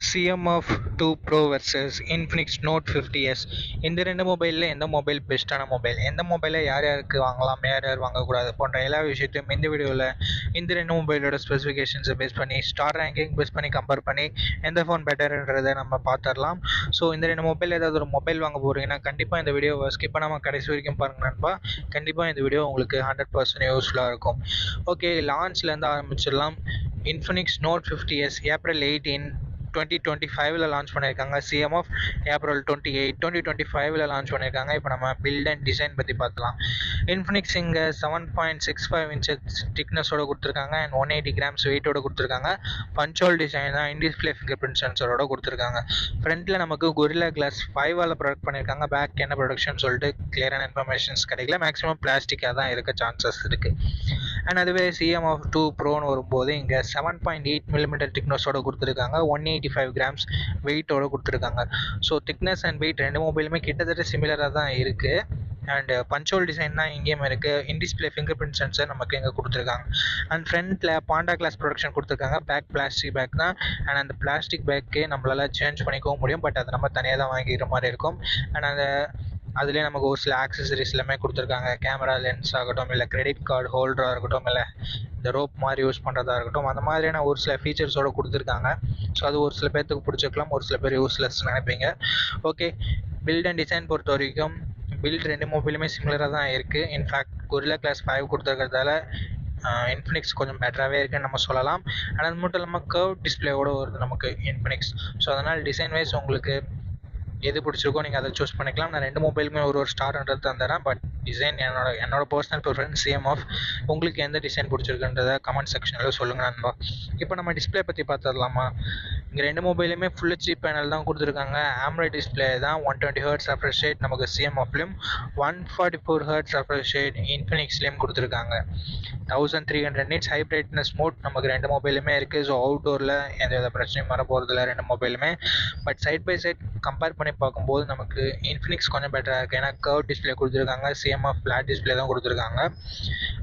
CMF 2 pro versus Infinix note 50s. இந்த ரெண்டு மொபைலில் எந்த மொபைல் பெஸ்ட்டான மொபைல், எந்த மொபைலை யார் யாருக்கு வாங்கலாம், யார் யார் வாங்கக்கூடாது போன்ற எல்லா விஷயத்தையும் இந்த வீடியோவில் இந்த ரெண்டு மொபைலோட ஸ்பெசிஃபிகேஷன்ஸை பேஸ் பண்ணி, ஸ்டார் ரேங்கிங் பேஸ் பண்ணி கம்பேர் பண்ணி எந்த ஃபோன் பெட்டர்ன்றதை நம்ம பார்த்துடலாம். ஸோ இந்த ரெண்டு மொபைல் ஏதாவது ஒரு மொபைல் வாங்க போகிறீங்கன்னா கண்டிப்பாக இந்த வீடியோவை ஸ்கிப் பண்ணாமல் கடைசி வரைக்கும் பாருங்க நண்பா. கண்டிப்பாக இந்த வீடியோ உங்களுக்கு 100% யூஸ்ஃபுல்லாக இருக்கும். ஓகே, லான்ச்லேருந்து ஆரம்பிச்சிடலாம். Infinix note 50s April 18 2025 launch பண்ணியிருக்காங்க. சிஎம்எஃப் ஏப்ரல் 28 2025 லான்ச் பண்ணியிருக்காங்க. இப்போ நம்ம பில்ட் அண்ட் டிசைன் பற்றி பார்க்கலாம். இன்ஃபினிக்ஸ் இங்கே 7.65 இன்ச்சஸ் திக்னஸோட கொடுத்துருக்காங்க அண்ட் 180 கிராம்ஸ் வெயிட்டோட கொடுத்துருக்காங்க. பஞ்சோல் டிசைன் தான், இன் டிஸ்பிளே ஃபிங்கர் பிரிண்ட் சென்சரோட கொடுத்துருக்காங்க. ஃப்ரண்ட்டில் நமக்கு கொரில்லா கிளாஸ் 5 ப்ரொடக்ட் பண்ணியிருக்காங்க. பேக் என்ன ப்ரொடக்ஷன் சொல்லிட்டு கிளியரான இன்ஃபர்மேஷன்ஸ் கிடைக்கல. மேக்ஸிமம் பிளாஸ்டிக்காக தான் இருக்க சான்சஸ் இருக்குது. அண்ட் அதுவே சிஎம்எஃப் 2 ப்ரோன்னு வரும்போது இங்கே 7.8 மில்லிமீட்டர் திக்னஸோட கொடுத்துருக்காங்க. 185 கிராம்ஸ் வெயிட்டோட கொடுத்துருக்காங்க. ஸோ திக்னஸ் அண்ட் வெயிட் ரெண்டு மொபைலுமே கிட்டத்தட்ட சிமிலராக தான் இருக்குது. அண்ட் பஞ்சோல் டிசைன் தான் இங்கேயும் இருக்குது. In display finger print sensor நமக்கு இங்கே கொடுத்துருக்காங்க. அண்ட் ஃப்ரண்ட்டில் பாண்டா கிளாஸ் ப்ரொடக்ஷன் கொடுத்துருக்காங்க. பேக் பிளாஸ்டிக் பேக் தான். அண்ட் அந்த பிளாஸ்டிக் பேக்கே நம்மளால் சேஞ்ச் பண்ணிக்கவும் முடியும். பட் அதை நம்ம தனியாக தான் வாங்கிக்கிற மாதிரி இருக்கும். அண்ட் அந்த அதுலேயே நமக்கு ஒரு சில ஆக்சசரிஸ் எல்லாமே கொடுத்துருக்காங்க. கேமரா லென்ஸ் ஆகட்டும், இல்லை கிரெடிட் கார்டு ஹோல்டராக இருக்கட்டும், இல்லை இந்த ரோப் மாதிரி யூஸ் பண்ணுறதா இருக்கட்டும், அந்த மாதிரியான ஒரு சில ஃபீச்சர்ஸோடு கொடுத்துருக்காங்க. ஸோ அது ஒரு சில பேர்த்துக்கு பிடிச்சிருக்கலாம், ஒரு சில பேர் யூஸ்லெஸ் நினைப்பீங்க. ஓகே, பில்ட் அண்ட் டிசைன் பொறுத்த வரைக்கும் பில்ட் ரெண்டு மொபைலுமே சிமிலராக தான் இருக்குது. இன்ஃபேக்ட் கொரில்லா கிளாஸ் 5 கொடுத்துருக்கிறதால இன்ஃபினிக்ஸ் கொஞ்சம் பெட்டராகவே இருக்குன்னு நம்ம சொல்லலாம். ஆனால் அது மட்டும் இல்லாமல் கர்வ் டிஸ்பிளேவோட வருது நமக்கு இன்ஃபினிக்ஸ். ஸோ அதனால் டிசைன் வைஸ் உங்களுக்கு எது பிடிச்சிருக்கோ நீங்கள் அதை சூஸ் பண்ணிக்கலாம். நான் ரெண்டு மொபைலுமே ஒரு ஸ்டார்ன்றது தந்துடுறேன். பட் டிசைன் என்னோட பர்சனல் ப்ரிஃபரன்ஸ் சிஎம்எஃப். உங்களுக்கு எந்த டிசைன் பிடிச்சிருக்குன்றதை கமெண்ட் செக்ஷனில் சொல்லுங்கள் நண்பா. இப்போ நம்ம டிஸ்பிளே பற்றி பார்த்துடலாமா? இங்கே ரெண்டு மொபைலுமே ஃபுல் ஹெச்டி பேனல் தான் கொடுத்துருக்காங்க. ஆம்ராய்ட் டிஸ்பிளே தான். 120 ஹெர்ட்ஸ் ரெஃப்ரெஷ் ரேட் நமக்கு சிஎம்எஃப்லையும், 144 ஹெர்ட்ஸ் ரெஃப்ரெஷ் ரேட் இன்ஃபினிக்ஸ்லேயும் கொடுத்துருக்காங்க. 1300 நிட்ஸ் ஹை பிரைட்னஸ் மோட் நமக்கு ரெண்டு மொபைலுமே இருக்குது. ஸோ அவுட்டோரில் எந்த வித பிரச்சனையும் வர போகிறதில்ல ரெண்டு மொபைலுமே. But side by side compare பண்ணி பார்க்கும்போது நமக்கு இன்ஃபினிக்ஸ் கொஞ்சம் பெட்டராக இருக்குது. ஏன்னா கர்வ் டிஸ்பிளே கொடுத்துருக்காங்க, சிஎம்எஃப் ஃப்ளாட் டிஸ்பிளே தான் கொடுத்துருக்காங்க.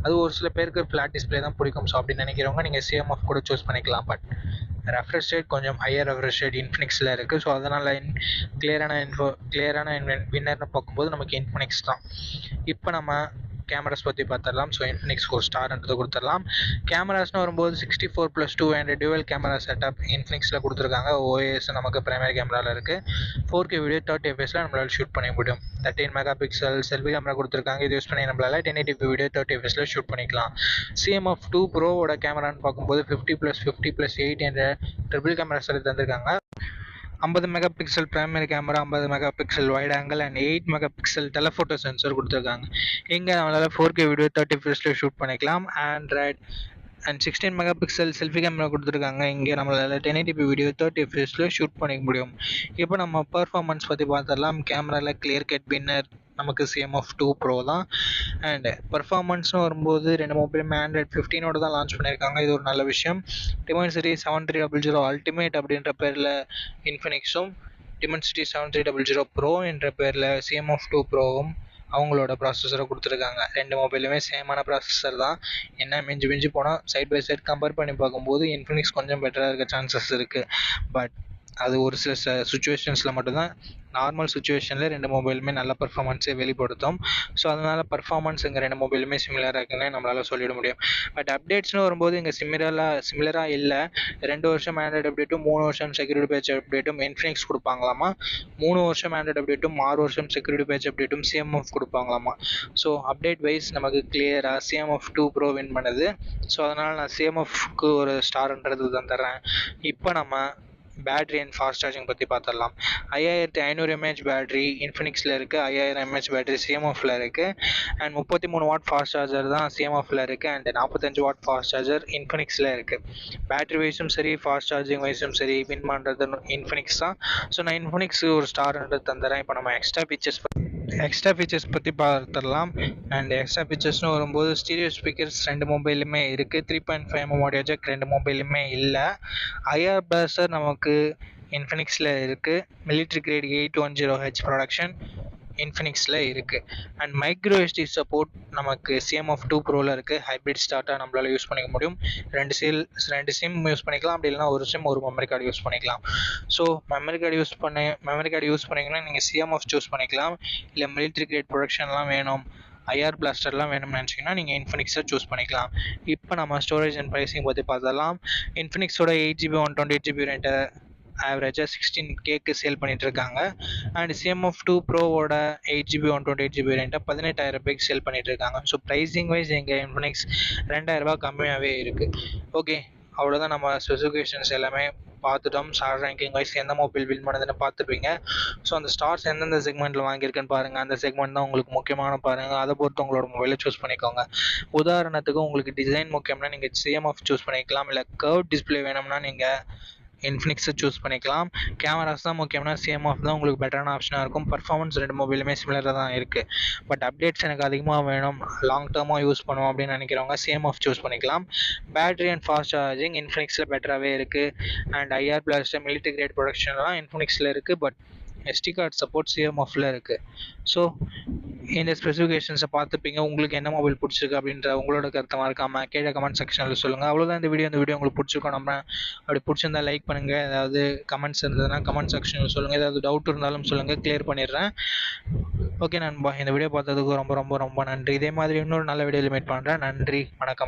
அது ஒரு சில பேருக்கு ஃப்ளாட் டிஸ்பிளே தான் பிடிக்கும். ஸோ அப்படின்னு நினைக்கிறவங்க நீங்கள் சிஎம்எஃப் கூட சூஸ் பண்ணிக்கலாம். பட் ரெஃப்ரெஷ் ரேட் கொஞ்சம் ஹையர் ரெஃப்ரெஷ் ரேட் இன்ஃபினிக்ஸில் இருக்குது. ஸோ அதனால் கிளியரான வின்னர்னு பார்க்கும்போது நமக்கு இன்ஃபினிக்ஸ் தான். இப்போ நம்ம கேமராஸ் பற்றி பார்த்துடலாம். ஸோ இன்ஃபினிக்ஸ்க்கு ஒரு ஸ்டார்ன்றது கொடுத்துடலாம். கேமராஸ்னு வரும்போது 64+2 அண்ட் டியூவல் கேமரா செட்டப் இன்ஃபினிக்ஸில் கொடுத்துருக்காங்க. ஓஎஸ் நமக்கு பிரைமரி கேமராவில் இருக்குது. 4K வீடியோ 30 fps நம்மளால் ஷூட் பண்ண முடியும். 13 மெகா பிக்சல் செல்ஃபி கேமரா கொடுத்துருக்காங்க. இது யூஸ் பண்ணி நம்மளால் 1080p வீடியோ 30 fps ஷூட் பண்ணிக்கலாம். சிஎம்எஃப் 2 ப்ரோவோட கேமரான்னு பார்க்கும்போது 50+50+8 என்ற ட்ரிபிள் கேமரா செட் தந்திருக்காங்க. 50 mega pixel primary camera, 50 mega pixel wide angle and 8 mega pixel telephoto sensor கொடுத்துருக்காங்க. இங்கே நம்மளால் 4K வீடியோ 30 fps ஷூட் பண்ணிக்கலாம். Android and 16 mega pixel selfie camera கொடுத்துருக்காங்க. இங்கே நம்மளால் 1080p வீடியோ 30 fps ஷூட் பண்ணிக்க முடியும். இப்போ நம்ம பர்ஃபார்மன்ஸ் பற்றி பார்த்துடலாம். கேமராவில் கிளியர் கட் வின்னர் நமக்கு சிஎம்எஃப் 2 ப்ரோ தான். அண்ட் பர்ஃபார்மன்ஸ்னு வரும்போது ரெண்டு மொபைலுமே ஆண்ட்ராய்ட் 15 தான் லான்ச் பண்ணியிருக்காங்க. இது ஒரு நல்ல விஷயம். டிமென்சிட்டி 7300 அல்டிமேட் அப்படின்ற பேரில் இன்ஃபினிக்ஸும், டிமென்சிட்டி 7300 ப்ரோ என்ற பேரில் சிஎம்எஃப் 2 ப்ரோவும் அவங்களோட ப்ராசஸரை கொடுத்துருக்காங்க. ரெண்டு மொபைலுமே சேமான ப்ராசஸர் தான். என்ன மிஞ்சி போனால் சைட் பை சைட் கம்பேர் பண்ணி பார்க்கும்போது இன்ஃபினிக்ஸ் கொஞ்சம் பெட்டராக இருக்க சான்சஸ் இருக்குது. பட் அது ஒரு சில சுச்சுவேஷன்ஸில் மட்டும்தான். நார்மல் சுச்சுவேஷனில் ரெண்டு மொபைலுமே நல்ல பர்ஃபார்மன்ஸே வெளிப்படுத்தும். ஸோ அதனால் பர்ஃபார்மன்ஸ் இங்கே ரெண்டு மொபைலுமே சிமிலராக இருக்குன்னு நம்மளால் சொல்லிட முடியும். பட் அப்டேட்ஸ்னு வரும்போது இங்கே சிமிலராக இல்லை. 2 வருஷம் ஆண்ட்ராய்டு அப்டேட்டும் 3 வருஷம் செக்யூரிட்டி பேட்ச் அப்டேட்டும் இன்ஃபினிக்ஸ் கொடுப்பாங்களாமா. 3 வருஷம் ஆண்ட்ராய்டு அப்டேட்டும் 6 வருஷம் செக்யூரிட்டி பேட்ச் அப்டேட்டும் சிஎம்எஃப் கொடுப்பாங்களாமா. ஸோ அப்டேட் வைஸ் நமக்கு கிளியராக சிஎம்எஃப் 2 ப்ரோ வின் பண்ணுது. ஸோ அதனால் நான் சிஎம்எஃப்க்கு ஒரு ஸ்டார்ன்றது தான் தர்றேன். இப்போ நம்ம பேட்ரி அண்ட் ஃபாஸ்ட் சார்ஜிங் பற்றி பார்த்துடலாம். 5500 mAh பேட்ரி இன்ஃபினிக்ஸில் இருக்குது. 5000 mAh பேட்ரி சிஎம்எஃப்ல இருக்குது. அண்ட் 33 வாட் ஃபாஸ்ட் சார்ஜர் தான் சிஎம்எஃப்ல இருக்குது. அண்ட் 45 வாட் ஃபாஸ்ட் சார்ஜர் இன்ஃபினிக்ஸில் இருக்குது. பேட்ரி வைஸும் சரி, ஃபாஸ்ட் சார்ஜிங் வைஸும் சரி வின் பண்ணுறது இன்ஃபினிக்ஸ் தான். ஸோ நான் இன்ஃபினிக்ஸ் ஒரு ஸ்டார்ன்றது தந்துடுறேன். இப்போ நம்ம எக்ஸ்ட்ரா ஃபீச்சர்ஸ் பற்றி பார்த்துடலாம். அண்ட் எக்ஸ்ட்ரா ஃபீச்சர்ஸ்னு வரும்போது ஸ்டீரியோ ஸ்பீக்கர்ஸ் ரெண்டு மொபைலுமே இருக்குது. 3.5mm ஆடியோ ஜாக் ரெண்டு மொபைலுமே இல்லை. ஐஆர் பிளாஸ்டர் நமக்கு இன்ஃபினிக்ஸில் இருக்குது. Military great 810H production. இன்ஃபினிக்ஸில் இருக்குது. அண்ட் மைக்ரோ எஸ்டி சப்போர்ட் நமக்கு CMF2 ப்ரோவில் இருக்குது. ஹைப்ரிட் ஸ்டார்ட்டாக நம்மளால் யூஸ் பண்ணிக்க முடியும். ரெண்டு சிம் யூஸ் பண்ணிக்கலாம். அப்படி இல்லைனா ஒரு சிம் ஒரு மெமரி கார்டு யூஸ் பண்ணிக்கலாம். ஸோ மெமரி கார்டு யூஸ் பண்ணிங்கன்னா நீங்கள் CMF சூஸ் பண்ணிக்கலாம். இல்லை மிலிட்ரி கிரேட் ப்ரொடக்ஷன்லாம் வேணும், ஐஆர் பிளாஸ்டர்லாம் வேணும்னு நினச்சிங்கன்னா நீங்கள் இன்ஃபினிக்ஸை சூஸ் பண்ணிக்கலாம். இப்போ நம்ம ஸ்டோரேஜ் அண்ட் ப்ரைஸிங் பற்றி பார்த்தலாம். இன்ஃபினிக்ஸோட 8GB 128GB வேரியண்ட்டை ஆவரேஜாக 16K சேல் பண்ணிட்டு இருக்காங்க. And CMF2 ப்ரோவோட 8GB 128GB வேரியண்ட்டை 18,000 sale பண்ணிட்டு இருக்காங்க. ஸோ ப்ரைஸிங் வைஸ் எங்கள் இன்ஃபினிக்ஸ் 2,000 கம்மியாகவே இருக்குது. ஓகே, அவ்வளோதான். நம்ம ஸ்பெசிஃபிகேஷன்ஸ் எல்லாமே பார்த்துட்டோம். ஸ்டார் ரேங்கிங் வைஸ் எந்த மொபைல் வின் பண்ணுதுன்னு பார்த்துருப்பீங்க. ஸோ அந்த ஸ்டார்ஸ் எந்தெந்த செக்மெண்ட்டில் வாங்கியிருக்குன்னு பாருங்கள். அந்த செக்மெண்ட் தான் உங்களுக்கு முக்கியமான பாருங்கள். அதை பொறுத்து உங்களோட மொபைலை சூஸ் பண்ணிக்கோங்க. உதாரணத்துக்கு உங்களுக்கு டிசைன் முக்கியம்னா நீங்கள் CMF சூஸ் பண்ணிக்கலாம். இல்லை கர்வ் டிஸ்பிளே வேணும்னா நீங்கள் இன்ஃபினிக்ஸை சூஸ் பண்ணிக்கலாம். கேமராஸ் தான் முக்கியம்னா CMF தான் உங்களுக்கு பெட்டரான ஆப்ஷனாக இருக்கும். பர்ஃபார்மன்ஸ் ரெண்டு மொபைலுமே சிமிலராக தான் இருக்குது. பட் அப்டேட்ஸ் எனக்கு அதிகமாக வேணும், லாங் டேர்மாக யூஸ் பண்ணுவோம் அப்படின்னு நினைக்கிறவங்க CMF சூஸ் பண்ணிக்கலாம். பேட்டரி அண்ட் ஃபாஸ்ட் சார்ஜிங் இன்ஃபினிக்ஸில் பெட்டராகவே இருக்குது. And IR blaster military grade ப்ரொடக்ஷன்லாம் இன்ஃபினிக்ஸில் இருக்குது. பட் SD கார்டு சப்போர்ட் CMFல இருக்குது. ஸோ இந்த ஸ்பெசிஃபிகேஷன்ஸை பார்த்துப்பீங்க. உங்களுக்கு என்ன மொபைல் பிடிச்சிருக்கு அப்படின்ற உங்களோட கருத்தை மறக்காமல் கீழே கமெண்ட் செக்ஷனில் சொல்லுங்கள். அவ்வளோதான் இந்த வீடியோ உங்களுக்கு பிடிச்சிருக்கோம். நம்ம அப்படி பிடிச்சிருந்தா லைக் பண்ணுங்கள். ஏதாவது கமெண்ட்ஸ் இருந்ததுன்னா கமெண்ட் செக்ஷனில் சொல்லுங்கள். ஏதாவது டவுட் இருந்தாலும் சொல்லுங்கள், கிளியர் பண்ணிடுறேன். ஓகே நண்பா, இந்த வீடியோ பார்த்ததுக்கு ரொம்ப ரொம்ப ரொம்ப நன்றி. இதே மாதிரி இன்னொரு நல்ல வீடியோவில் மீட் பண்ணுறேன். நன்றி, வணக்கம்.